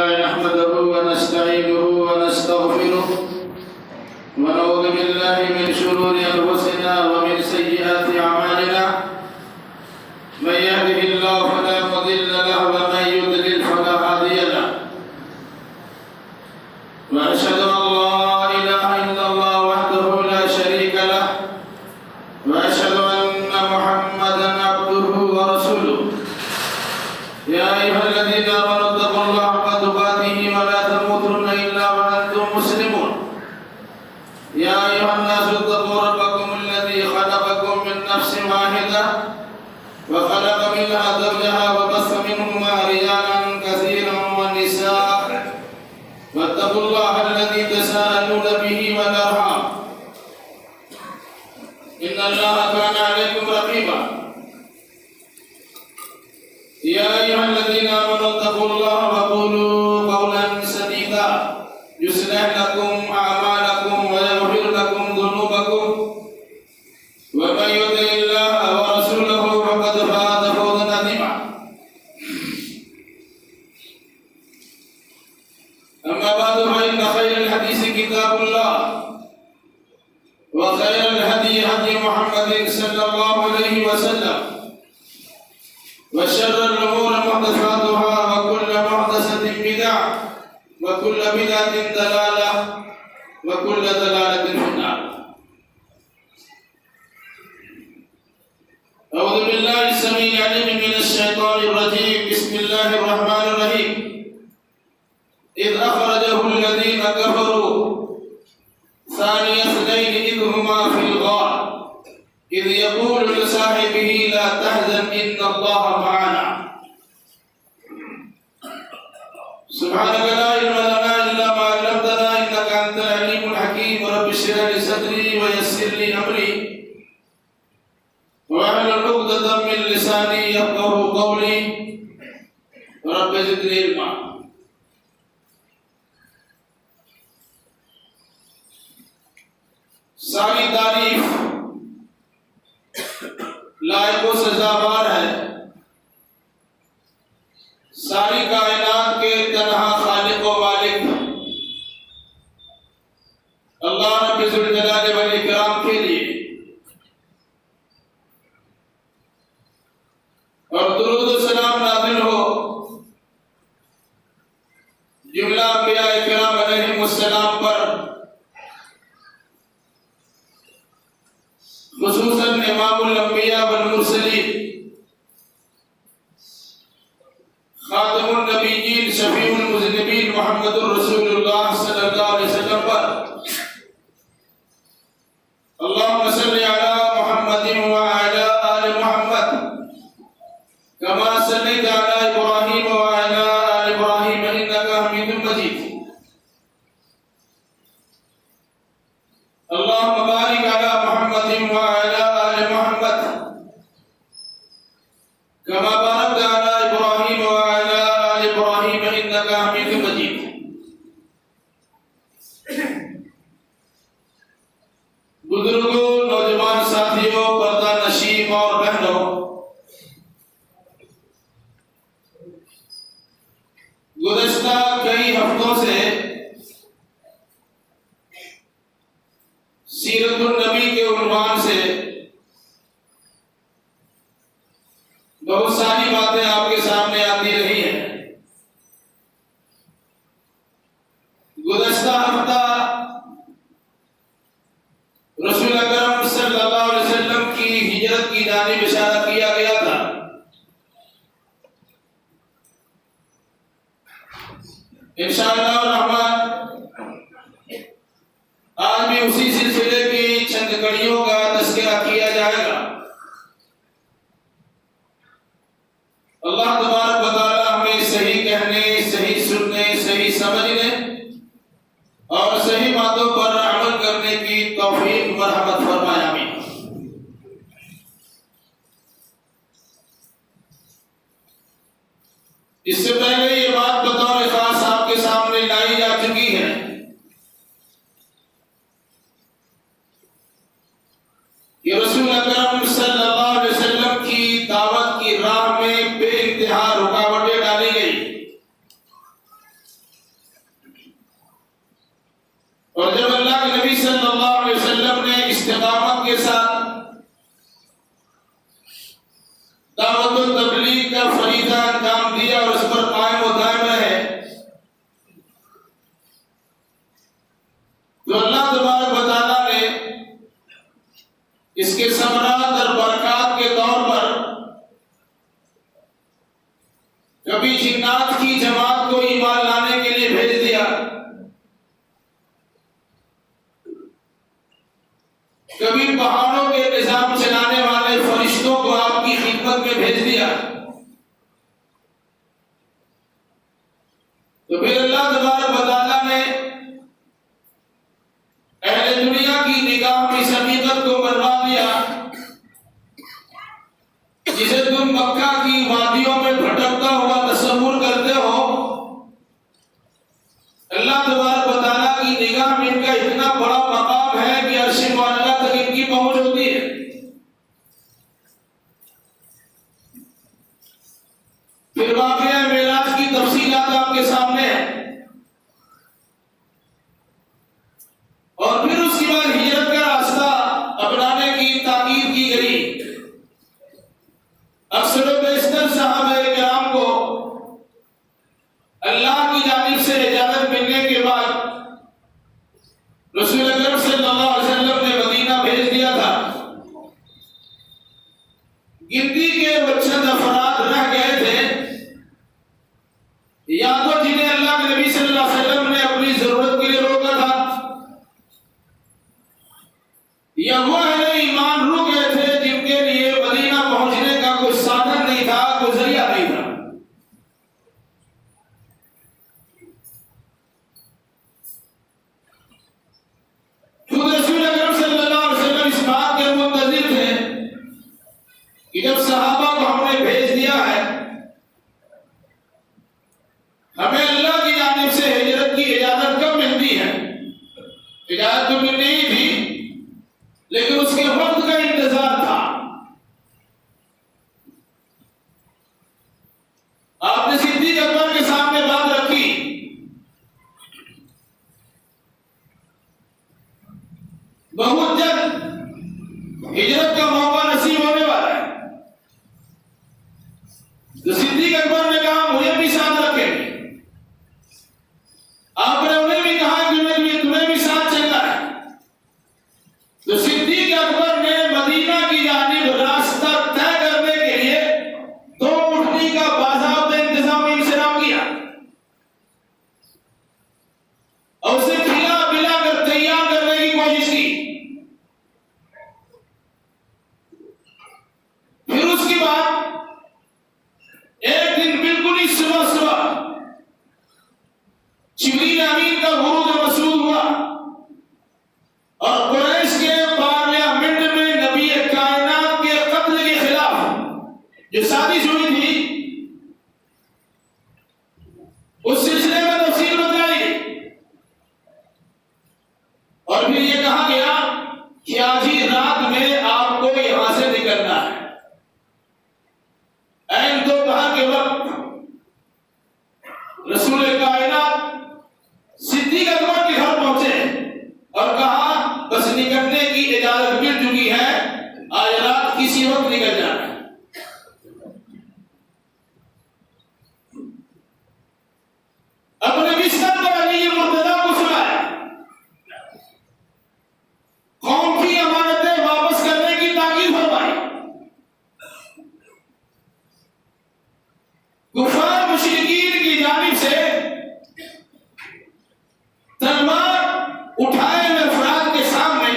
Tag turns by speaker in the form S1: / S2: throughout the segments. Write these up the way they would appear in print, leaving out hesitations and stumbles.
S1: لله نحمده ونستعينه ونستغفره ونعوذ بالله من شرور أنفسنا ومن سيئات أعمالنا من يهده الله فلا مضل له ومن يضلل فلا هادي له وأشهد أن لا إله إلا الله وحده لا شريك له وأشهد أن محمدا عبده ورسوله يا أيها الذين آمنوا اتقوا الله حق تقاته ولا تموتن إلا وأنتم مسلمون يا أيها الناس اتقوا ربكم الذي خلقكم من نفس واحدة وخلق منها زوجها وبث منهما رجالا كثيرا ونساء واتقوا الله الذي تساءلون به والأرحام إن الله كان عليكم رقيبا يا أيها الذين آمنوا اتقوا الله وقولوا قولا سديدا يصلح لكم أعمالكم ويغفر لكم ذنوبكم ومن يطع الله ورسوله فقد فاز فوزا عظيما أما بعد فإن خير الحديث كتاب الله وخير الهدي هدي محمد صلى الله عليه وسلم وشر الأمور محدثاتها وكل محدثة بدعة وكل بدعة ضلالة وكل ضلالة في النار. أعوذ بالله السميع العليم من الشيطان الرجيم. بسم الله الرحمن الرحيم. إذ أخرجه الذين كفروا ثاني اثنين إذ هما في الغار إذ يقول لصاحبه لا تحزن إن الله معنا. سبحانك لا علم لنا إلا ما علمتنا إنك أنت العليم الحكيم. رب اشرح لي صدري ويسر لي أمري واحلل عقدة من لساني يفقهوا قولي رب زدني علما. ساری تعریف لائق و سزاوار ہے. ساری کائنات کے تنہا خالق و مالک اللہ رب ذوالجلال والاکرام کے لیے اور درود و سلام نازل ہو جملہ انبیاء کرام علیہم السلام پر، خصوصاً امام الانبیاء والمرسلین خاتم النبیین شفیع المذنبین محمد الرسول اللہ صلی اللہ علیہ وسلم پر. اللہم صلی علی محمد وعلی آل محمد کما صلیت علی ابراہیم وعلی آل ابراہیم انک حمید مجید. اللہم بارک علی محمد وعلی آل محمد کما بارکت علی ابراہیم وعلی آل ابراہیم انک حمید مجید. بزرگوں، نوجوان ساتھیوں، پردہ نشین اور بہنوں، گزشتہ کئی ہفتوں سے سیرت النبی کے عنوان سے بہت ساری باتیں آپ کے سامنے آتی رہی ہیں. گزشتہ ہفتہ رسول اکرم صلی اللہ علیہ وسلم کی ہجرت کی جانب اشارہ کیا گیا تھا. انشاءاللہ الرحمن آج بھی اسی سلسلے کی چند کڑیوں کا تذکرہ کیا جائے گا. اللہ تبارک و تعالی ہمیں صحیح کہنے، صحیح سننے، صحیح سمجھنے اور صحیح باتوں پر عمل کرنے کی توفیق مرحمت فرمائے. آمین. اس سے پہلے یہ بات بطور خاص آپ کے سامنے لائی جا چکی ہے کہ رسول اکرم صلی اللہ علیہ وسلم کی دعوت کی راہ میں بے انتہا رکاوٹیں ڈالی گئی. اور جب اللہ کے نبی صلی اللہ علیہ وسلم نے استقامت کے ساتھ دعوت و تبلیغ کا فریضہ انجام دیا اور اس پر قائم و دائم رہے، تو اللہ تبارک و تعالیٰ نے اس کے ثمرات اور برکات کے طور پر کبھی جنات کی جماعت کو ایمان لانے کے لیے بھیج دیا، کبھی پہاڑوں کے نظام چلانے والے فرشتوں کو آپ کی خدمت میں بھیج دیا، تو پھر اللہ تبارک و تعالیٰ نے اہل دنیا کی نگاہ میں اس حقیقت کو منوا دیا جسے تم مکہ کی وادیوں میں بھٹکتا ہوا تصور کرتے ہو، اللہ تبارک و تعالیٰ کی نگاہ میں ان کا اتنا بڑا مقام ہے کہ عرش معلیٰ تک ان کی پہنچ ہوتی ہے۔ پھر واقعہ معراج کی تفصیلات آپ کے سامنے ہے، اور پھر اس کے بعد ہجرت کا راستہ اپنانے کی تاکید کی گئی۔ اکثر و بیشتر صحابہ کرام کو اللہ کی جانب سے اجازت ملنے کے بعد رسول اکرم صلی اللہ علیہ وسلم نے مدینہ بھیج دیا تھا۔ گنتی کے چند افراد رہ گئے تھے، یا تو جنہیں اللہ کے نبی صلی اللہ علیہ وسلم نے اپنی ضرورت کے لیے روکا تھا، یا وہ اہل ایمان رک گئے تھے جن کے لیے مدینہ پہنچنے کا کوئی سادھن نہیں تھا، کوئی ذریعہ نہیں تھا۔ خود رسول اکرم صلی اللہ علیہ وسلم اس بات کے منتظر تھے کہ جب صحابہ کو ہم نے بھیج دیا ہے، ہمیں اللہ کی جانب سے ہجرت کی اجازت کب ملتی ہے؟ اجازت تو ملنی ہی تھی، لیکن اس کے وقت کا انتظار تھا۔ آپ نے صدیق اکبر کے سامنے بات رکھی، بہت جلد ہجرت کا موقع نصیب ہونے والا ہے، تو صدیق اکبر نے کہا مجھے بھی ساتھ رکھیں۔ آپ نے انہیں بھی کہا کہ تمہیں بھی ساتھ چلنا ہے، تو صدیق اکبر نے مدینہ کی جانب راستہ طے کرنے کے لیے 2 اٹھنی کا باضابطہ انتظامی انتظام کیا اور اسے کھلا پلا کر تیار کرنے کی کوشش کی۔ پھر اس کے بعد ایک دن بالکل ہی صبح جبریل امین کا عروج مسعود ہوا اور قریش کے پارلیمنٹ میں نبی کائنات کے قتل کے خلاف جو سازش ہوئی تھی اس سلسلے میں تفصیل بتائی گئی، اور پھر یہ کہا گیا کہ آج ہی رات میں آپ کو یہاں سے نکلنا ہے۔ عین دوپہر کے وقت رسول کائنات صدیق اکبر کے گھر پہنچے اور کہا بس نکلنے کی اجازت مل چکی ہے، آج رات کسی وقت نکل جانا ہے۔ اپنے بستر پر علی مرتضیٰ کو سنایا، قوم کی امانتیں واپس کرنے کی تاکید فرمائی۔ کفار مشرکین کی جانب سے تلوار اٹھائے ہوئے افراد کے سامنے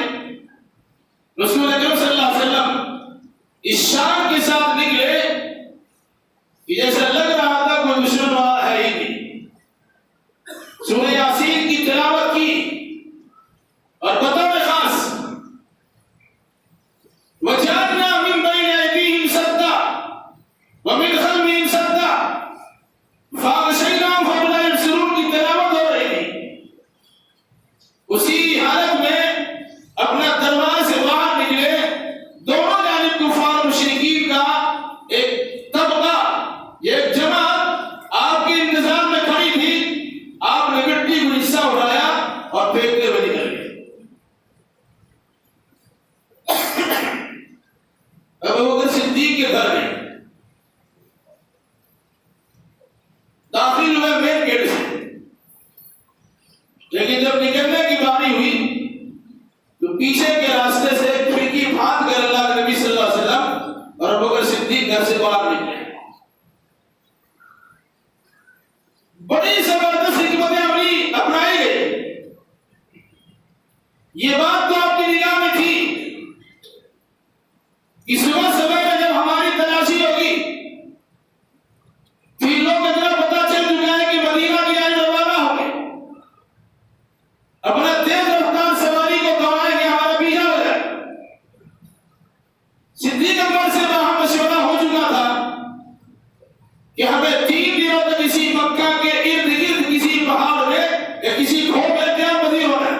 S1: رسول اکرم صلی اللہ علیہ وسلم اس شان کے ساتھ نکلے کہ جیسا لگ رہا تھا کوئی دشمن والا ہے ہی نہیں۔ سورہ یاسین کی تلاوت کی اور بطور خاص وَجَعَلْنَا مِن بَيْنِ أَيْدِيهِمْ سَدًّا وَمِنْ خَلْفِهِمْ سَدًّا فَأَغْشَيْنَاهُمْ فَهُمْ لَا يُبْصِرُونَ کی تلاوت ہو رہی تھی۔ اسی حالت میں اپنا دربار سے باہر نکلے، دونوں جانب کفار مشرکین کا ایک طبقہ، ایک جماعت آپ کے انتظار میں کھڑی تھی۔ آپ نے مٹی کو حصہ اٹھایا اور پھینکتے ہوئے پیچھے کے راستے سے کھڑکی پھاند کر اللہ کے نبی صلی اللہ علیہ وسلم اور ابوبکر صدیق گھر سے باہر نکلے. بڑی زبردست حکمت عملی اپنائی گئی. یہ بات تو آپ کی نگاہ میں تھی کہ صبح سویرے جب ہماری تلاشی ہوگی پھر لوگ اتنا پتا چل چکا ہے کہ مدینہ کی جانب روانہ ہو گئے. اپنا تیز رفتار سواری کو گوائیں گے، ہمارا پیچھا ہو جائے. صدیق اکبر سے وہاں مشورہ ہو چکا تھا کہ ہمیں 3 دنوں تک کسی مکہ کے ارد گرد کسی پہاڑ میں یا کسی کھو میں قیام ہونا ہے.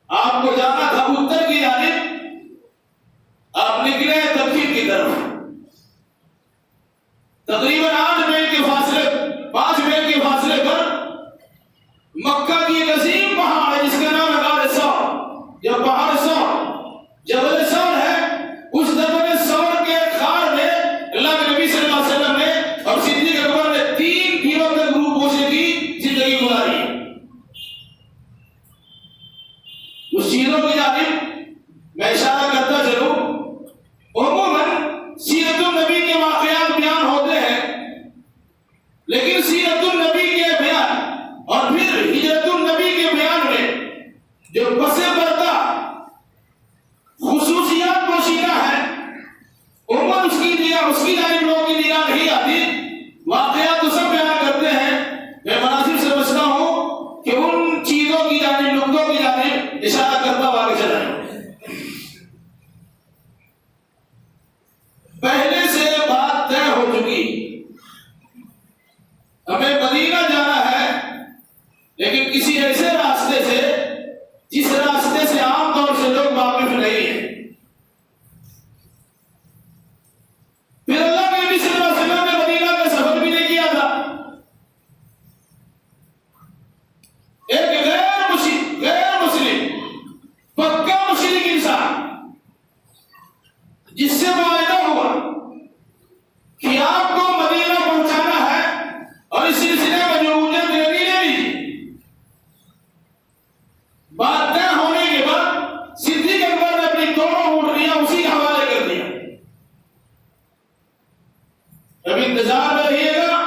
S1: آپ کو جانا تھا اتر کی جانب، آپ نکلے دکن کی طرف. تقریباً 8 میل کے فاصلے 5 میل کے فاصلے پر مکہ کی ایک عظیم پہاڑ ہے جس کا نام ہے غار ثور. یہ پہاڑ ثور جبل ثور ہے. اس جبل ثور کے غار میں اللہ کے نبی صلی اللہ علیہ وسلم نے اور صدیق اکبر نے 3 دنوں تک روح پوشی کی زندگی گزاری. اس چیزوں کی جانب میں اشارہ کرتا چلوں. عموماً سیرت النبی کے واقعات بیان ہوتے ہیں، لیکن سیرت النبی کے بیان اور پھر ہجرت النبی کے بیان میں جو پس پردہ خصوصیات پوشیدہ ہے عموماً اس کی جانب لوگوں کی نگاہ نہیں آتی. واقعات تو سب بیان کرتے ہیں. میں مناسب سمجھتا ہوں کہ ان چیزوں کی جانب نقطوں کی جانب اشارہ کرتا ہوا آگے چلا جائے. پہلے سے بات طے ہو چکی، ہمیں مدینہ جانا ہے لیکن کسی ایسے راستے سے جس راستے سے عام طور سے لوگ واقف نہیں ہیں. پھر اللہ کے نبی صلی اللہ علیہ وسلم نے مدینہ کا سفر بھی نہیں کیا تھا. ایک غیر مسلم پکا مشرک انسان جس سے معاہدہ ہوا کہ آپ کو مدینہ پہنچانا ہے اور اس سلسلے میں جو اجرت لگی لے لیجیے. بات طے ہونے کے بعد صدیق اکبر نے اپنی دونوں اونٹنیاں اسی کے حوالے کر دیا. اب انتظار میں رہیے گا،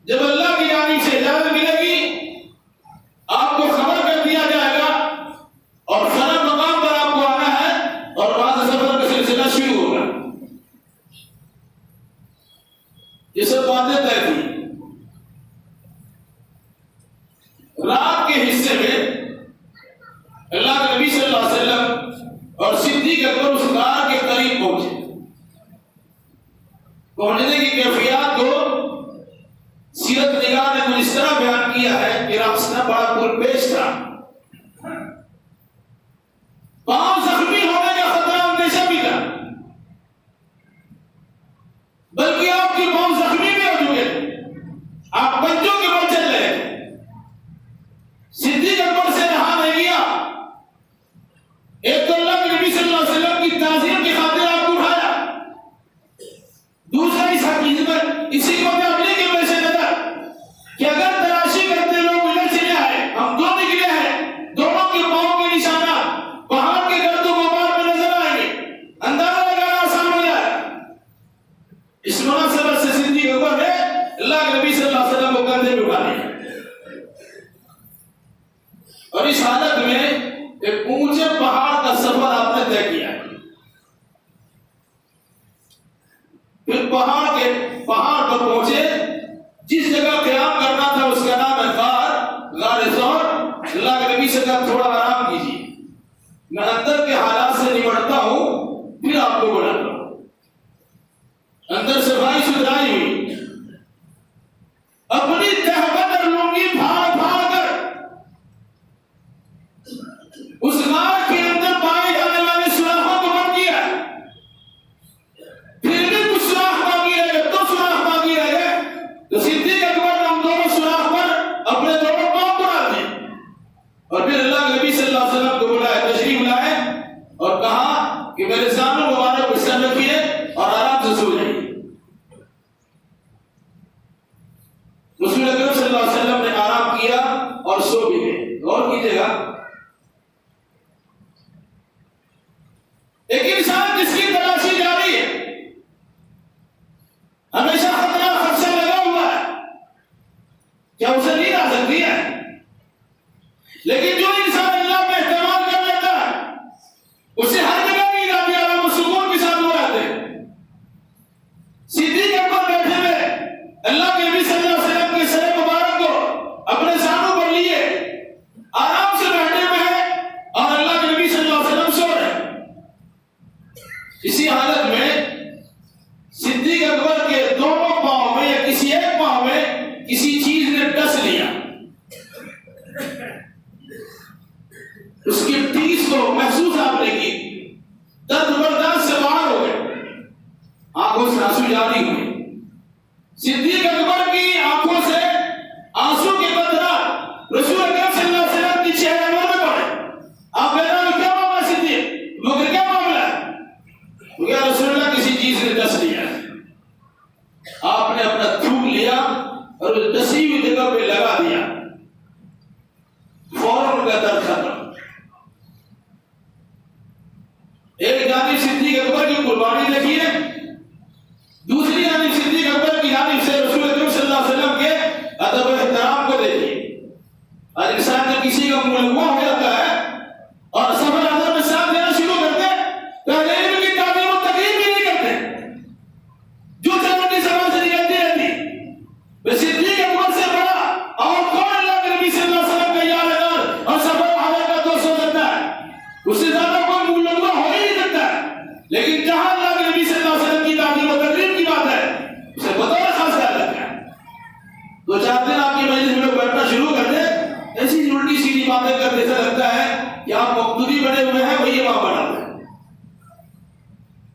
S1: جب اللہ کی جانب سے اجازت ملے گی آپ کو خبر کر دیا جائے گا اور فلاں مقام پر آپ کو آنا ہے اور وہاں سے سفر کا سلسلہ شروع ہوگا. یہ سب باتیں طے تھی. رات کے حصے میں اللہ کے نبی صلی اللہ علیہ وسلم اور صدیق اکبر اس غار کے قریب پہنچے. پہنچنے کی کیفیات کو سیرت نگار نے کچھ اس طرح بیان کیا ہے کہ راستہ بڑا پرپیش تھا. پاؤں زخمی ہونے کا خطرہ اندیشہ بھی تھا، بلکہ آپ کی پاؤں زخمی بھی ہو چکے تھے، آپ بچوں کے بل چل رہے تھے. صدیق اکبر سے رہا نہیں گیا. ایک تو اللہ کے نبی صلی اللہ علیہ وسلم کی تعظیم کی خاطر آپ کو اٹھایا، دوسرا اس حقیقت اسی کو عملی کے پیش نظر کہ اگر تلاشی کرتے لوگ ادھر چلے آئے، ہم دو نکلے ہیں، دونوں کے پاؤں کے نشانات پہاڑ کے گرد و غبار میں نظر آئیں گے، اندازہ لگانا آسان ہو جائے. اس مناسبت سے صدیق اکبر نے اللہ کے نبی صلی اللہ علیہ وسلم کو کندھے پہ اٹھا لیا اور اس حالت میں ایک اونچے پہاڑ کا سفر آپ نے طے کیا. پھر پہاڑ پر پہنچے. جس جگہ قیام کرنا تھا اس کا نام ہے غار ثور. اللہ کے نبی سے کہا تھوڑا آرام کیجیے، میں اندر کے حالات سے نمٹتا ہوں پھر آپ کو بلاتا ہوں. اندر صفائی ستھرائی ہوئی، اپنی تہبند اور لنگی پھاڑ پھاڑ کر اس غار کے اندر پائے جانے والے سوراخوں کو بند کیا. پھر بھی کچھ سوراخ باقی رہ گئے، تو سوراخ باقی رہ گئے تو صدیق اکبر نے ہم دونوں سوراخ پر اپنے دونوں پاؤں بنا دیے اور پھر اللہ کے نبی صلی اللہ علیہ وسلم کو بلایا، تشریف لائے اور کہا کہ میرے سامنے مبارک کو سر رکھیے اور آرام سے سو جائیے. رسول اکرم صلی اللہ علیہ وسلم نے آرام کیا اور سو بھی گئے. غور کیا اسے نیند آ سکتی ہے؟ لیکن جو انسان اللہ میں اعتماد کر لیتا ہے اسے ہر جگہ نیند آتی ہے اور وہ سکون کے ساتھ ہو جاتے ہیں۔ صدیق اکبر بیٹھے ہوئے اللہ کے نبی صلی اللہ علیہ وسلم کے سر مبارک کو اپنے سانوں پر لیے آرام سے بیٹھے ہوئے ہیں اور اللہ کے نبی صلی اللہ علیہ وسلم سو رہے ہیں۔ اسی حالت میں صدیق اکبر کے دونوں پاؤں میں یا کسی ایک پاؤں میں کسی چیز نے ڈس لیا، اس کی ٹھیس کو محسوس آپ نے کی، درد برداشت سے باہر ہو گئے، آنکھوں سے آنسو جاری ہوئے۔ صدیق اکبر کی آنکھوں سے آنسو کے قطرات رسول اکرم صلی اللہ علیہ وسلم کی چہرے انور میں پڑے۔ آپ کہہ رہے ہیں کیا معاملہ صدیق؟ مگر کیا معاملہ ہے؟ کیا رسول اللہ کسی چیز نے ڈس لیا ہے؟ آپ نے اپنا تھوک لیا اور اس ڈسی ہوئی جگہ پہ لگا دیا، فوراً کا درد ختم۔ ایک جانب صدیق اکبر کی قربانی دیکھیے، دوسری جانب صدیق اکبر کی جانب سے رسول اکرم صلی اللہ علیہ وسلم کے ادب و احترام کو دیکھیے۔ اور انسان جب کسی کا ملغا ہو جاتا ہے اور سفر اعظم میں ساتھ دینا شروع کرتے ہیں تو اہل علم کی تعظیم و تقریم بھی نہیں کرتے، جو چلتی سفر سے نکلتی رہتی۔ صدیق اکبر سے بڑا اور کون اللہ کے نبی صلی اللہ علیہ وسلم کا یادگار اور سفر اعظم کا دوست ہو سکتا ہے؟ اس سے زیادہ کوئی ملغا ہو ہی نہیں سکتا ہے۔ لیکن جہاں اللہ کے نبی صلی اللہ علیہ وسلم کی تعظیم و تقریم کی بات ہے اسے بطور خاص خیال رکھنا ہے۔ دو چار دن آپ کی مجلس میں لوگ بیٹھنا شروع کر دیں، ایسی الٹی سیدھی باتیں کرتے ایسا لگتا ہے کہ آپ مقتدی بنے ہوئے ہیں، وہی امام بنا ہوئے ہیں۔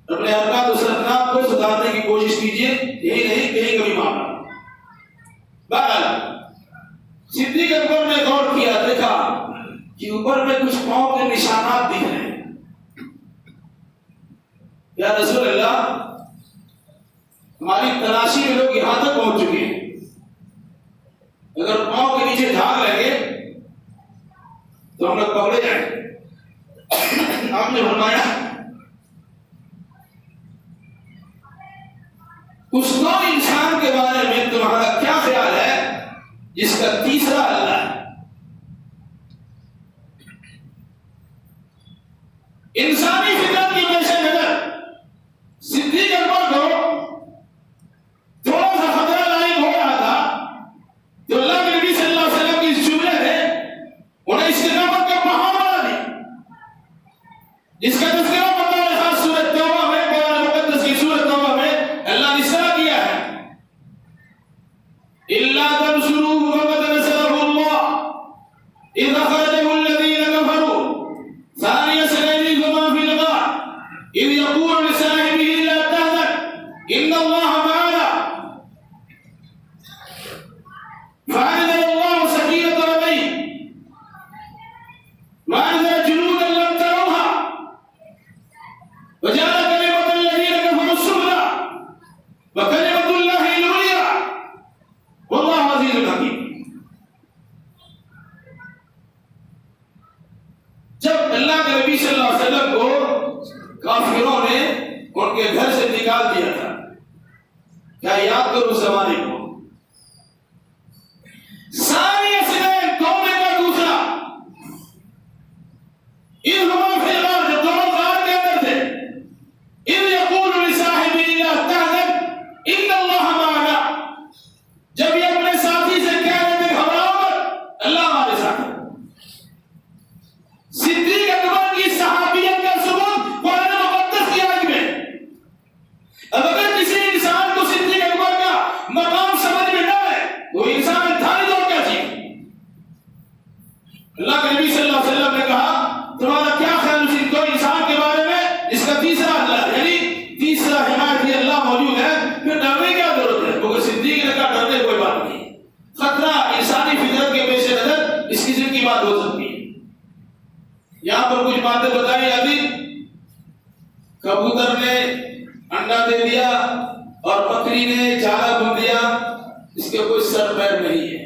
S1: اپنے حرکات و سکنات کو سدھارنے کی کوشش کیجیے، یہی نہیں کہیں کبھی معاملہ۔ بہرحال صدیق اکبر نے غور کیا، دیکھا کہ اوپر میں کچھ پاؤں کے نشانات دکھ رہے ہیں۔ یا رسول اللہ، ہماری تلاشی میں لوگ یہاں تک پہنچ چکے ہیں، اگر پاؤں کے نیچے جھاگ لگے تو ہم لوگ پکڑے جائیں۔ آپ نے فرمایا اس دو انسان کے بارے میں تمہارا کیا خیال ہے جس کا تیسرا اللہ ہے؟ انسانی فطرت کی پیش نظر صدیق اکبر کو تھوڑا سا خطرہ لاحق ہو رہا تھا جو اللہ کے نبی صلی اللہ علیہ وسلم کی اس جملے نے انہیں استقامت کا پہاڑ بنا دی، جس کا تذکرہ بطور خاص سورۃ توبہ میں، قرآن مقدس کی سورۃ توبہ میں اللہ نے اس طرح کیا ہے: إِلَّا تَنْصُرُوهُ فَقَدْ نَصَرَهُ اللَّهُ إِذْ أَخْرَجَهُ الَّذِينَ كَفَرُوا ثَانِيَ اثْنَيْنِ إِذْ هُمَا فِي الْغَارِ إِذْ يَقُولُ لِصَاحِبِهِ لَا تَحْزَنْ إِنَّ اللَّهَ مَعَنَا فَأَنزَلَ اللَّهُ سَكِينَتَهُ عَلَيْهِ وَأَنزَلَ جُنُودًا لَّمْ تَرَوْهَا وَجَعَلَ كَلِمَةَ الَّذِينَ كَفَرُوا السُّفْلَىٰ وَكَلِمَةُ اللَّهِ هِيَ الْعُلْيَا وَاللَّهُ عَزِيزٌ حَكِيمٌ۔ جب اللہ کے نبی صلی اللہ علیہ وسلم کو کافروں نے ان کے گھر سے نکال دیا تھا، کیا یاد کرو اس زمانے کو؟ ساری اسنین دو میں کا دوسرا، اِذْ هُمَا فِي الْغَارِ، جب دونوں غار کے اندر تھے، اِذْ يَقُولُ لِصَاحِبِهِ لَا تَحْزَنْ إِنَّ اللَّهَ مَعَنَا، جب یہ اپنے ساتھی سے کہہ رہے تھے گھبراؤ مت، اللہ ہمارے ساتھ ہے۔ صدیق اکبر کی صحابیت کا ثبوت قرآن مقدس کی آیت میں۔ اب اگر کسی انسان کو صدیق اکبر کا مقام سمجھ میں نہ آئے تو انسان انتہائی دور کیا چاہیے؟ اللہ کے نبی صلی اللہ علیہ وسلم نے کہا تمہارا کیا خیال اسی دو انسان کے بارے میں جس کا تیسرا اللہ ہے، یعنی تیسرا حمایتی اللہ موجود ہے، پھر ڈرنے کی کیا ضرورت ہے؟ کیونکہ صدیق نے کہا ڈرنے کوئی بات نہیں، خطرہ انسانی فطرت کے پیش نظر اس قسم کی بات ہو سکتی ہے۔ یہاں پر کچھ باتیں بتائی جاتی، کبوتر نے انڈا دے دیا اور بکری نے چارہ بن دیا، اس کے کوئی سر پیر نہیں ہے۔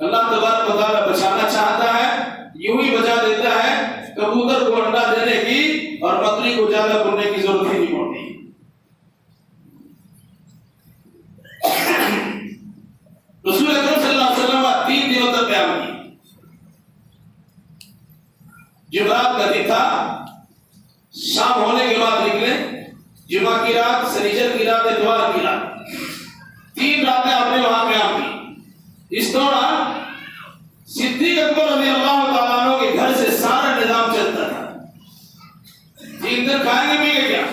S1: اللہ تبارک و تعالیٰ بچانا چاہتا ہے، یوں ہی بچا دیتا ہے، کبوتر کو انڈا دینے کی اور بکری کو چارہ بننے کی ضرورت ہی نہیں پڑتی۔ رسول اکرم جمعرات کا دن تھا، شام ہونے کے بعد نکلے، جمعہ کی رات، سنیچر کی رات، اتوار کی رات، 3 راتیں آپ نے وہاں قیام کی۔ اس دوران صدیق اکبر رضی اللہ تعالیٰ عنہ کے گھر سے سارا نظام چلتا تھا۔ 3 دن کھائیں گے پیئیں گے کیا؟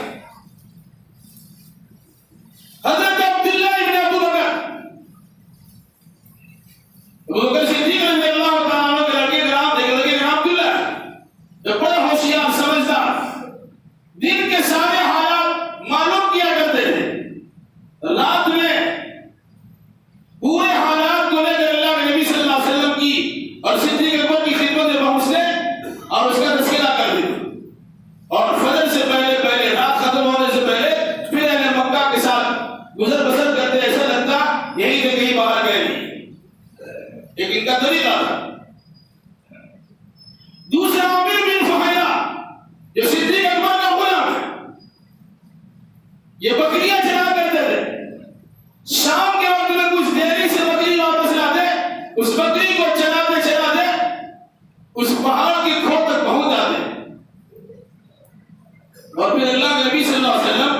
S1: حضرت عبداللہ ابن ابو بکر صدیق رضی اللہ تعالیٰ عنہ کے لڑکے گرام دیکھے لگے گرام عبداللہ جو بڑے ہوشیار سمجھدار، دن کے سارے حالات معلوم کیا کرتے تھے، رات میں پورے حالات کو لے کر اللہ کے نبی صلی اللہ علیہ وسلم کی اور صدیق اکبر کی خدمت میں پہنچتے اور اس کا تذکرہ کر دیتے، اور فجر سے پہلے رات ختم ہونے سے پہلے پھر اہل مکہ کے ساتھ گزر بسر کرتے، ایسا لگتا یہی سے کہیں باہر گئے نہیں، ایک ان کا طریقہ تھا۔ دوسرا عامر بن فہیرہ جو صدیق اکبر کا غلام ہے، یہ بکریاں چلا کرتے تھے، شام کے وقت میں کچھ دیری سے بکری واپس لاتے، اس بکری کو چلاتے چلاتے اس پہاڑ کی کھوٹ تک پہنچ جاتے، اور پھر اللہ کے نبی صلی اللہ علیہ وسلم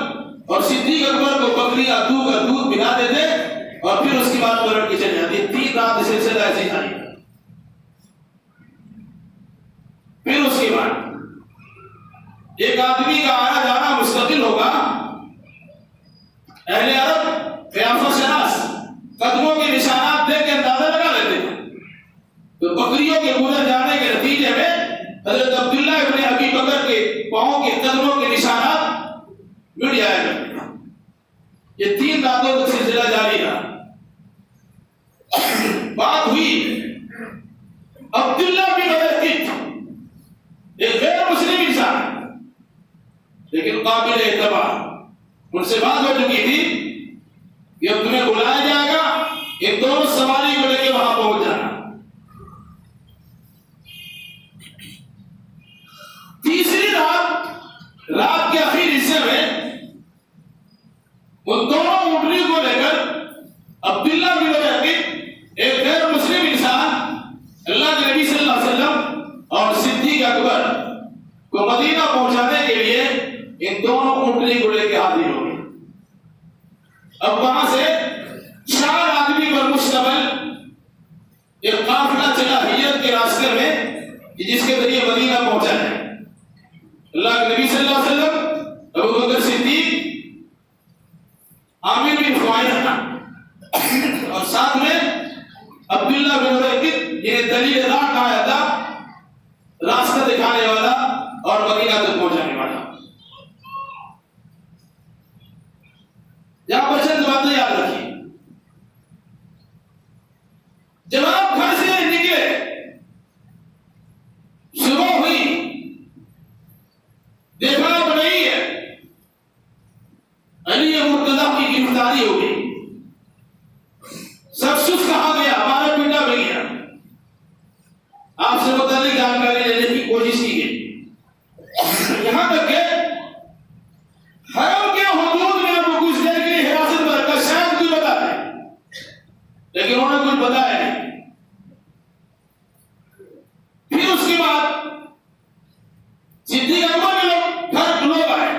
S1: اور صدیق اکبر کو بکریاں دودھ پلا دیتے، اور پھر اس کی بات پلٹ کے چلی جاتی۔ 3 رات سلسلہ ایسے جاری۔ پھر اس کے بعد ایک آدمی کا آنا جانا مستقل ہوگا، اہل عرب قیافہ شناس قدموں کے نشانات دیکھ کے اندازہ لگا لیتے تھے، تو بکریوں کے گزر جانے کے نتیجے میں حضرت عبداللہ ابن ابی بکر کے پاؤں کے قدموں کے نشانات مٹ جایا کرتے تھے۔ یہ 3 راتوں تک سلسلہ جاری رہا۔ بات ہوئی عبداللہ بن ابی ایک غیر مسلم انسان لیکن قابل اعتبار، ان سے بات ہو چکی تھی کہ اب تمہیں بلایا جائے گا، ان دونوں سواری کو لے کے وہاں پہنچ جانا۔ تیسری رات کے آخری حصے میں ان دونوں اونٹنی کو لے کر عبداللہ بن ابی ایک غیر مسلم انسان اللہ کے نبی صلی اللہ علیہ وسلم اور صدیق اکبر کو مدینہ پہنچانے کے لیے ان دونوں اونٹنی کو لے کے حاضر ہو گئے۔ اب وہاں سے 4 آدمی پر مشتمل ایک قافلہ چلا ہجرت کے راستے میں جس کے ذریعے مدینہ پہنچا ہے۔ اللہ کے نبی صلی اللہ علیہ وسلم، ابو بکر صدیق، عامر بن فہیرہ اور ساتھ میں عبداللہ بن ابی جنہیں دلیل راہ کہا جاتا، راستہ دکھانے والا اور مدینہ تک پہنچانے والا۔ یہاں پر چند باتیں یاد رکھیے۔ جب آپ گھر سے نکلے، صبح ہوئی، دیکھا اب نہیں ہے، علی مرتضیٰ کی گرفتاری ہو گئی، سب سچ کہا گیا، ہمارا پیٹا بھی گیا، آپ سے متعلق جانکاری لینے کی کوشش کی گئی، یہاں تک کہ حرم کے حدود میں آپ کو کچھ دیر کے لیے حراست میں رکھا، شاید کوئی بتا دے، لیکن انہوں نے کچھ بتایا نہیں۔ پھر اس کے بعد صدیق اکبر کے لوگ آئے،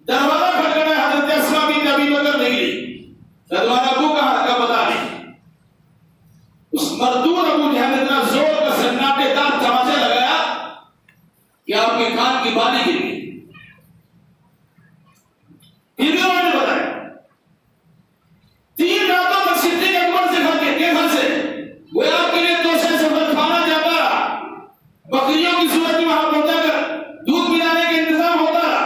S1: دروازہ کھٹکھٹایا، حضرت اسماء بنت ابی بکر نکلی، تمہارا ابو کہاں کا پتا نہیں۔ اس مردود ابو جہل نے اتنا زور کا سناٹے دار تماچا لگایا کہ آپ کے کان کی بالی گر گئی۔ پھر بھی انہوں نے بتایا 3 راتوں تک صدیق اکبر سے گھر سے وہ آپ کے لیے 2 سفر کھانا جاتا رہا، بکریوں کی صورت میں وہاں پہنچا کر دودھ پلانے کا انتظام ہوتا رہا،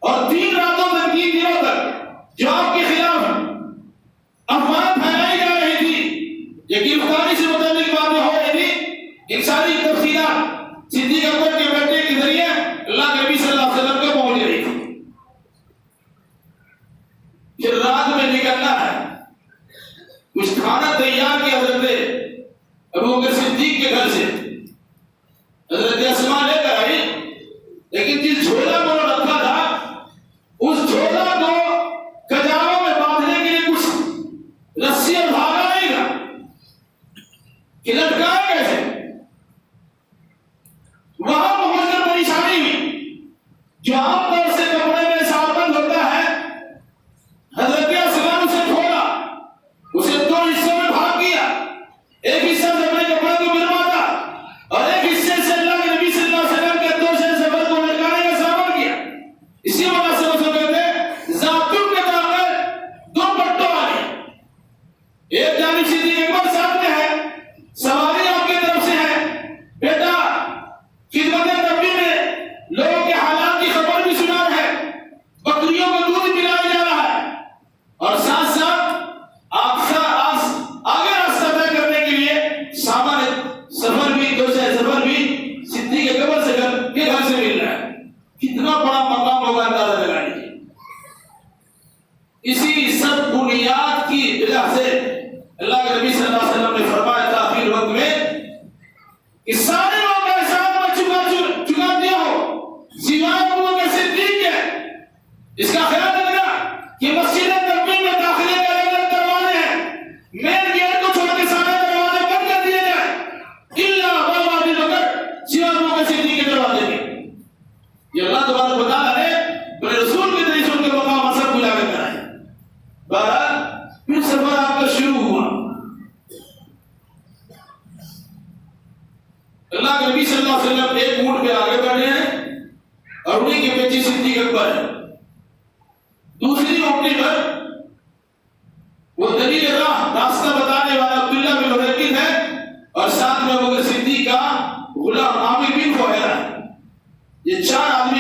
S1: اور 3 راتوں تک 3 دنوں تک جو آپ کے خلاف افواہ پھیلائی جا رہی تھی، یہ گرفتاری سے متعلق باتیں ہو رہی تھی، ان ساری تفصیلات صدیق اکبر کے بیٹے کے ذریعے اللہ کے نبی صلی اللہ علیہ وسلم کو پہنچ رہی تھی۔ پھر رات میں نکلنا ہے، کچھ کھانا تیار کیا حضرت ابو بکر صدیق کے گھر سے، حضرت اسماء لے کر آئی، لیکن جس جھولا کو رکھا تھا اس جھولا کو کجاووں میں باندھنے کے لیے کچھ رسی اور دھاگا نہیں تھا کہ لٹکائے کیسے۔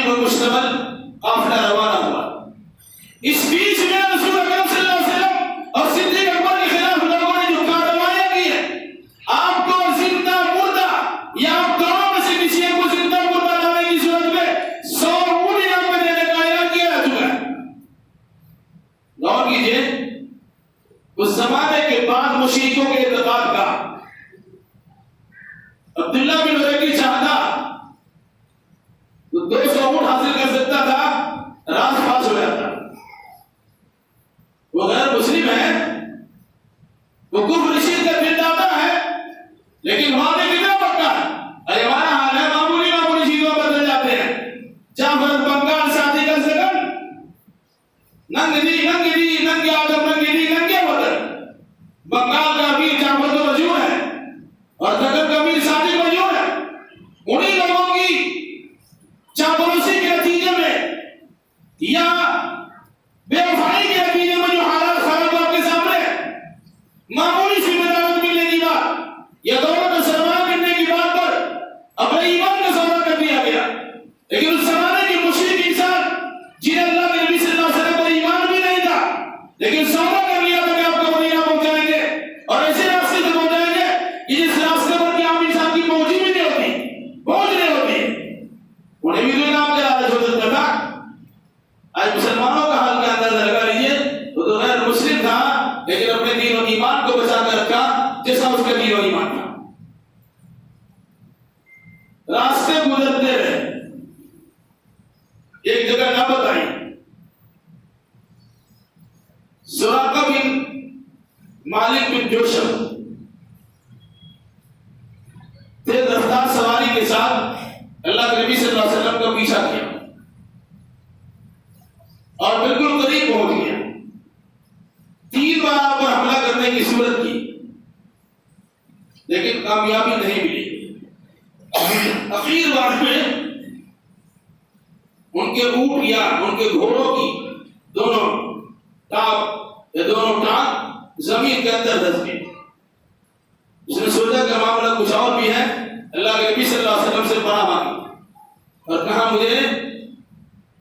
S1: پر مشتمل قافلہ روانہ ہوا۔ اس بیچ میں رسول اکرم صلی اللہ علیہ وسلم اور صدیق اکبر کے خلاف لوگوں نے جو کارروائیاں کی ہے، آپ کو زندہ مردہ یا آپ دونوں میں سے کسی ایک کو زندہ مردہ لانے کی صورت میں 100 اونٹ انعام میں دینے کا اعلان کیا جا چکا ہے۔ غور کیجیے، اس زمانے کے بعد مشرکوں کے اعتقاد کا عبداللہ بن ابی چاہتا تو 200 اونٹ حاصل کر سکتا تھا، راز پاس ہو جاتا۔ وہ غیر مسلم ہے، وہ کفر شرک کا داتا ہے، لیکن وہاں میں کتنا پکا ہے۔ ارے ہمارا حال ہے، معمولی چیزوں پر بدل جاتے ہیں۔ جعفر بنگال شادی کا سکن ننگے آدم ننگے وطن، بنگال کا امیر جعفر تو مشہور ہے اور دکن کا امیر صادق مشہور ہے۔ انہی لوگوں کی چاپلوسی کے نتیجے میں یا بے وفائی کے نتیجے میں جو حالات خراب آپ کے سامنے، معمولی سی مداوت ملنے کی بات یا دولت و سرمایہ ملنے کی بات پر اپنے ایمان کا سودا کر دیا گیا۔ لیکن اس زمانے کے مشرک انسان جنہیں اللہ کے نبی صلی اللہ علیہ وسلم پر ایمان بھی نہیں تھا، لیکن سودا کر لیا تھا کہ آپ کو مدینہ پہنچائیں گے اور ایسے راستے سے پہنچائیں گے کہ جس راستے پر کہ عام انسان کی پہنچ بھی نہیں ہوتی، پہنچ نہیں ہوتی، انہیں بھی تو انعام کا لالچ ہو سکتا تھا۔ آج مسلمانوں کا حال کا اندازہ لگا لیجیے، وہ تو غیر مسلم تھا لیکن اپنے دین و ایمان کو بچا کر رکھا جیسا اس کا دین و ایمان تھا۔ راستے گزرتے رہے، ایک جگہ نہ بتائی، سراقہ بن مالک بن جوشم تیز رفتار سواری کے ساتھ اللہ کے نبی صلی اللہ علیہ وسلم کا پیچھا کیا اور بالکل قریب پہنچ گیا۔ 3 بار آپ پر حملہ کرنے کی صورت کی لیکن کامیابی نہیں ملی۔ اخیر بار میں ان کے اونٹ یا ان کے گھوڑوں کی دونوں ٹانگ زمین کے اندر دھس گئی۔ اس نے سوچا کہ معاملہ کچھ اور بھی ہے، اللہ کے نبی صلی اللہ علیہ وسلم سے پناہ مانگی اور کہا مجھے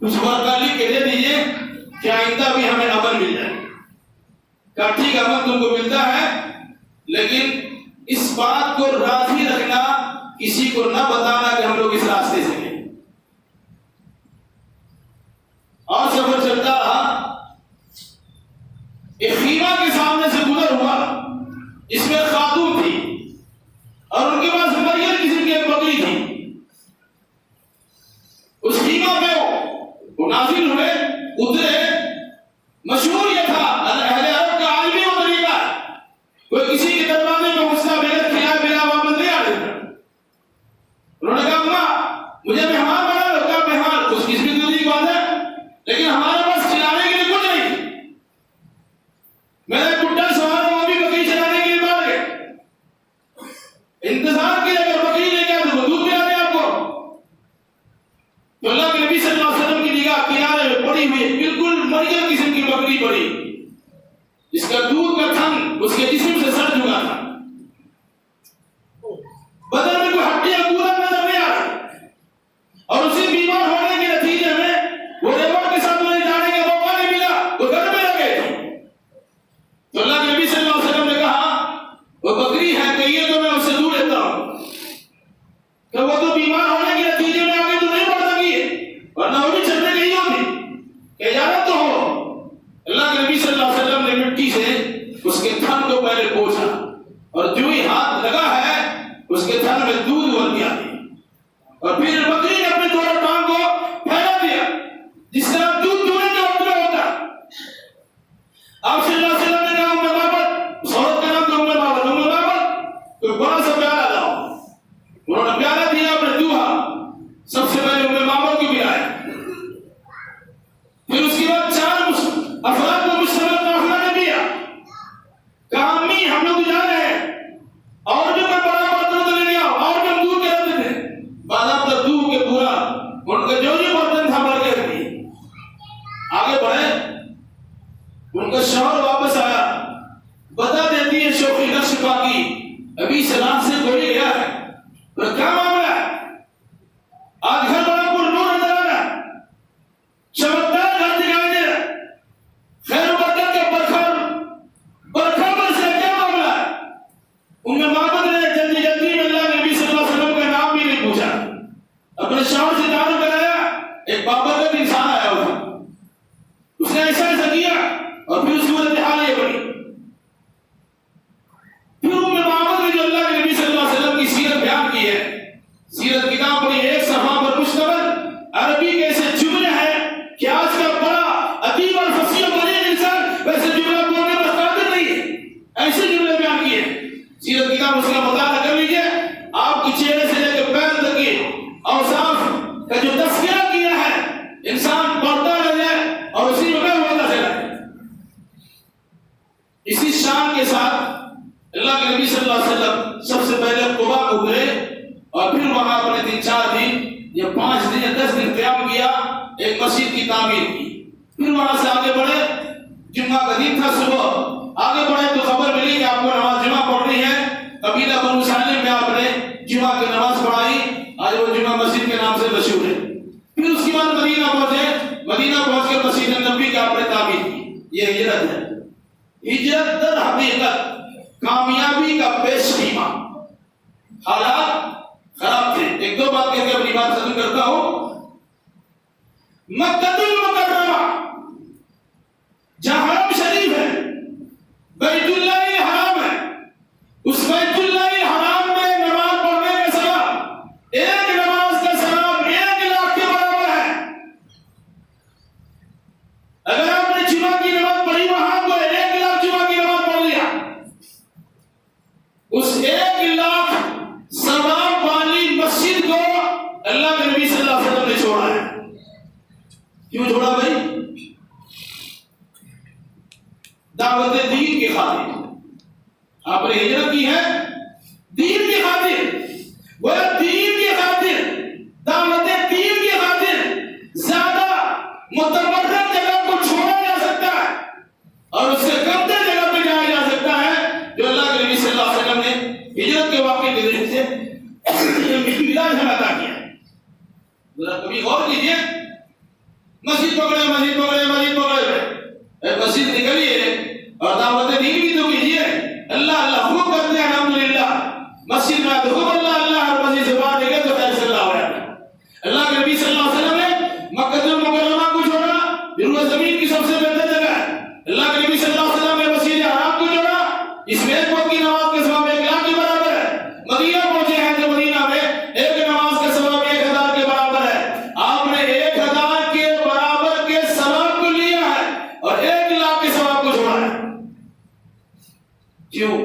S1: کچھ ورقہ لکھ کے دے دیجیے کہ آئندہ بھی ہمیں امن مل جائے۔ کہا ٹھیک ہے، امن تم کو ملتا ہے، لیکن اس بات کو راضی رکھنا کسی کو نہ بتانا کہ ہم لوگ اس راستے سے گئے۔ اور سفر چلتا رہا، ایک خیمہ کے سامنے سے گزر ہوا، اس میں خاتون تھی اور ان کے پاس مریم قسم کی ایک بکری تھی۔ اس خیمہ میں وہ نازل ہوئے، اترے۔ مشہور یہ تھا، اہل عرب کا عالمی وہ طریقہ ہے، کوئی کسی کے دروازے میں غصہ بغیر کھلائے بنا واپس نہیں آ دیتا۔ انہوں نے کہا اماں مجھے مہمان بنا لو۔ کہا مہمان اس کس بھی دوری کی بات ہے، لیکن ہمارے پاس کھلانے کے لیے کچھ نہیں۔ میرے بڈھا سوار وہ بھی بکری چلانے کے لیے باہر گئے، انتظار کیا اگر بکری لے کے آتے تو دودھ پلا دیں آپ کو۔ تو اللہ کے نبی صلی اللہ علیہ وسلم کی نگاہ کنارے میں پڑی ہوئی بالکل مریم قسم کی بکری پڑی، جس کا دودھ کا تھن اس کے جسم سے سٹ چکا تھا، بدن میں کوئی ہڈی یا پورا نظر نہیں آ رہا، اور اسی بیمار ہونے کے نتیجے میں وہ ریوٹ کے ساتھ انہیں جانے کا موقع نہیں ملا، وہ گھر میں رہ گئے تھے۔ تو اللہ کے نبی صلی اللہ علیہ وسلم نے کہا وہ بکری ہے کہیے تو میں اسے دور لیتا ہوں، کہ وہ تو بیمار ہونے کے نتیجے میں آگے تو نہیں بڑھ سکی ہے، ورنہ وہ بھی چلنے نہیں ہوتی کہ اجازت تو ہو۔ اللہ کے نبی صلی اللہ علیہ وسلم نے مٹی سے اس کے تھن کو پہلے پوچھا اور جو ہی ہاتھ لگا ہے اس کے تھن میں دودھ بن گیا، اور پھر بکری نے اپنے دونوں ٹانگ کو پھیلا دیا جس طرح دودھ دونے کے وقت میں ہوتا۔ آپ صلی اللہ علیہ وسلم نے کہا ام بابت، اس عورت کا نام تھا ام بابت، کوئی بڑا سا پیالہ لاؤ۔ انہوں نے پیالہ دیا، اپنے دوہا سب سے پہلے ام بابت کی پلایا، پھر اس کے بعد 4 افراد کو مشتمل قافلہ نے دیا۔ کہا امی ہم لوگ جا رہے ہیں، اور بھی کوئی بڑا برتن تو لے آؤ، اور بھی ہم دودھ کے رکھتے تھے، بعد تک دودھ کے پورا ان کا جو بھی برتن تھا بھر کے رکھ دیے۔ آگے بڑھے، ان کا شوہر واپس آیا، بتا دیتی ہے شوخی نقش باقی ابھی سلام سے کوئی گیا ہے، کیا معاملہ ہے؟ آج گھر بڑا پر نور نظر آ رہا ہے، پھر ام معبد نے جو اللہ کے نبی صلی اللہ علیہ وسلم کی سیرت بیان کی ہے، سیرت کتاب پڑھی، ایک صفحہ پر مشتمل، عربی کے ایسے جملے ہیں کہ آج کا بڑا ادیب اور فصیح اور بلیغ انسان ویسے جملے بولنے پر قادر نہیں ہے، ایسے جملے بیان کیے ہیں۔ سیرت کتاب اس کا مطالعہ کر لیجیے، آپ کی چہرے سے لے کے پیر تک کی اوصاف کا جو تذکرہ کیا ہے، انسان پڑھتا رہ جائے اور اسی میں ہوتا چلا جائے۔ اسی شان کے ساتھ اللہ کے نبی صلی اللہ علیہ وسلم سب سے پہلے قباء کو گئے اور پھر وہاں اپنے 3-4 دن یا 5 دن یا 10 دن قیام کیا، ایک مسجد کی تعمیر کی۔ پھر وہاں سے آگے بڑھے، جمعہ کا دن تھا، صبح آگے بڑھے تو خبر ملی کہ آپ کو نماز جمعہ پڑھنی ہے۔ قبیلہ بنو سالم میں آپ نے جمعہ کی نماز پڑھائی، آج وہ جمعہ مسجد کے نام سے مشہور ہے۔ پھر اس کے بعد مدینہ پہنچے، مدینہ پہنچ کر مسجد نبوی کی آپ نے تعمیر کی۔ یہ ہجرت ہے۔ ہجرت در حقیقت کامیابی کا پیش خیمہ۔ حالات خراب تھے۔ ایک دو بات کہہ کے اپنی بات ختم کرتا ہوں۔ مکہ المکرمہ جہاں حرم شریف ہے، بیت اللہ الحرام ہے، اس بیت اللہ الحرام میں نماز پڑھنے کا ثواب، ایک نماز کا ثواب 1 لاکھ کے برابر ہے۔ اگر آپ نے جمعہ کی نماز پڑھی وہاں تو 1 لاکھ جمعہ کی نماز پڑھ لیا، اس 1 لاکھ ثواب والی مسجد کو اللہ کے نبی صلی اللہ علیہ وسلم نے چھوڑا ہے۔ کیوں چھوڑا بھائی؟ دعوت دین کی خاطر آپ نے ہجرت کی ہے، دین کی خاطر، وہ دین کی خاطر، دعوت دین کی خاطر زیادہ متبرک جگہ کو چھوڑا جا سکتا ہے اور اس سے کمتر جگہ پہ جایا جا سکتا ہے جو اللہ کے نبی صلی اللہ علیہ وسلم نے ہجرت کے واقعے کے ذریعے سے ملاج ہمیں عطا کیا۔ ذرا کبھی غور کیجیے، مسجد پکڑے مسجد پکڑے مسجد پکڑے، مسجد نکلیے اور دعوت دین بھی تو کیجیے۔ اللہ اللہ خوب کرتے ہیں الحمدللہ، مسجد میں آتے خوب اللہ اللہ، ہر مسجد سے باہر نکلے تو خیر صلی اللہ علیہ وسلم۔ اللہ کے نبی صلی اللہ علیہ وسلم نے مکہ المکرمہ کو چھوڑا، جو زمین کی سب سے بہتر جگہ ہے۔ اللہ کے نبی صلی اللہ علیہ وسلم نے مسجد حرام کو چھوڑا، اس میں ایک وقت کی نماز کے ثواب 1 لاکھ کے برابر ہے۔ مدینہ پہنچے ہیں جو مدینہ میں ایک نماز کا ثواب 1000 کے برابر ہے۔ آپ نے 1000 کے برابر کے ثواب کو لیا ہے اور 1 لاکھ کے ثواب کو چھوڑا ہے۔ کیوں؟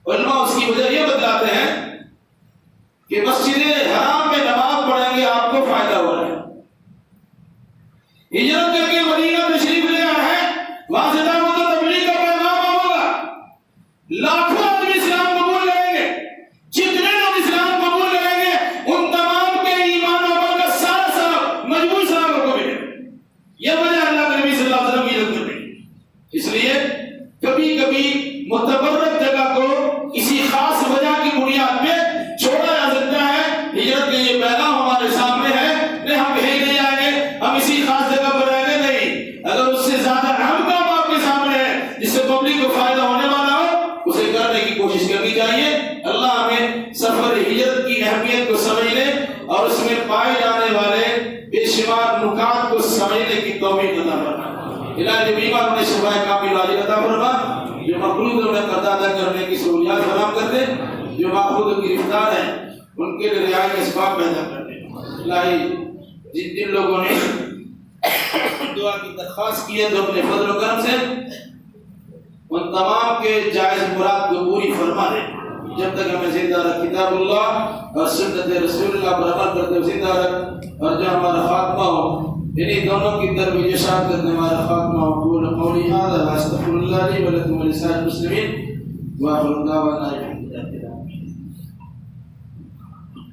S1: علماء اس کی وجہ یہ بتلاتے ہیں کہ مسجد حرام میں نماز پڑھیں گے آپ کو فائدہ ہو رہا ہے۔ ہجرت کر کے مدینہ تشریف لے آئے ہیں، وہاں سے دعوت و تبلیغ کا پیغام ہوگا، لاکھوں آدمی اسلام قبول کریں گے۔ جتنے لوگ اسلام قبول کریں گے ان تمام کے ایمان و عمل کا سارا ثواب مجموعی ثواب کو ملے گا۔ یہ وجہ اللہ کے نبی صلی اللہ علیہ وسلم کی ہجرت کرنے کی۔ اس لیے کبھی کبھی متبرک جگہ کو کسی خاص وجہ کی بنیاد پہ چھوڑا جا سکتا ہے۔ ہجرت کا یہ پیغام ہمارے سامنے ہے، نہیں ہم کہیں نہیں جائیں گے، ہم اسی خاص جگہ پر رہیں گے، نہیں۔ اگر اس سے زیادہ اہم کام آپ کے سامنے ہے جس سے پبلک کو فائدہ ہونے والا ہو، اسے کرنے کی کوشش کرنی چاہیے۔ اللہ ہمیں سفر ہجرت کی اہمیت کو سمجھنے اور اس میں پائے جانے والے بے شمار نکات کو سمجھنے کی توفیق عطا فرمائے۔ الہی بیمار انہیں شفائے کامل عاجل عطا فرما، جو مقروض انہیں قرض ادا کرنے کی سہولیات فراہم کر دے، جو ماخوذ گرفتار ہیں ان کے لیے رہائی کے اسباب پیدا کر دے۔ الہی جن لوگوں نے دعا کی درخواست کی ہے تو اپنے فضل و کرم سے ان تمام کے جائز مراد کو پوری فرما دے۔ جب تک ہمیں زندہ رکھ کتاب اللہ اور سنت رسول اللہ پر عمل کرتے ہوئے زندہ رکھ، اور جو ہمارا خاتمہ ہو انہیں دونوں کی تربیت شاد کرنے ہمارا خاتمہ ہو۔ قولی ھذا واستغفر اللہ لی ولکم ولسائر المسلمین وآخر دعوانا الحمد للہ۔